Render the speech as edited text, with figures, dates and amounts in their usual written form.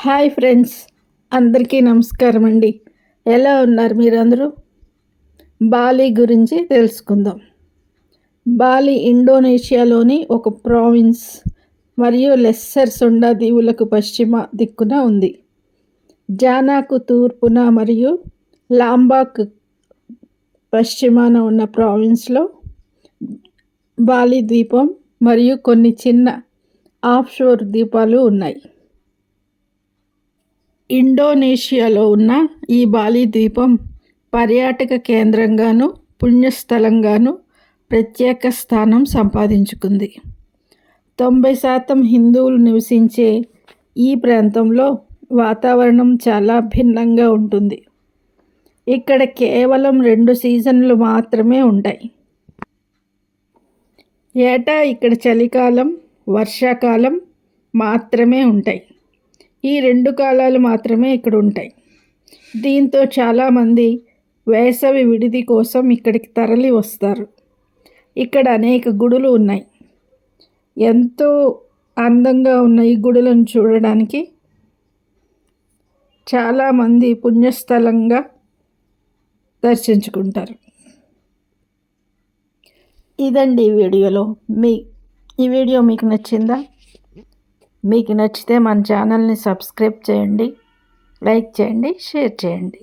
Hi friends, అందరికీ నమస్కారం అండి. ఎలా ఉన్నారు మీరందరూ? బాలి గురించి తెలుసుకుందాం. బాలి ఇండోనేషియాలోని ఒక ప్రావిన్స్ మరియు లెస్సర్ సొండా దీవులకు పశ్చిమ దిక్కున ఉంది. జానాకు తూర్పున మరియు లాంబాక్ పశ్చిమాన ఉన్న ప్రావిన్స్లో బాలి ద్వీపం మరియు కొన్ని చిన్న ఆఫ్షోర్ ద్వీపాలు ఉన్నాయి. ఇండోనేషియాలో ఉన్న ఈ బాలి ద్వీపం పర్యాటక కేంద్రంగాను పుణ్యస్థలంగాను ప్రత్యేక స్థానం సంపాదించుకుంది. 90% హిందువులు నివసించే ఈ ప్రాంతంలో వాతావరణం చాలా భిన్నంగా ఉంటుంది. ఇక్కడ కేవలం 2 సీజన్లు మాత్రమే ఉంటాయి. ఏటా ఇక్కడ చలికాలం, వర్షాకాలం మాత్రమే ఉంటాయి. ఈ 2 కాలాలు మాత్రమే ఇక్కడ ఉంటాయి. దీంతో చాలామంది వేసవి విడిది కోసం ఇక్కడికి తరలి వస్తారు. ఇక్కడ అనేక గుడులు ఉన్నాయి. ఎంతో అందంగా ఉన్న ఈ గుడులను చూడడానికి చాలామంది పుణ్యస్థలంగా దర్శించుకుంటారు. ఇదండి ఈ వీడియో మీకు నచ్చిందా? మీకు నచ్చితే మన ఛానల్ని సబ్స్క్రైబ్ చేయండి, లైక్ చేయండి, షేర్ చేయండి.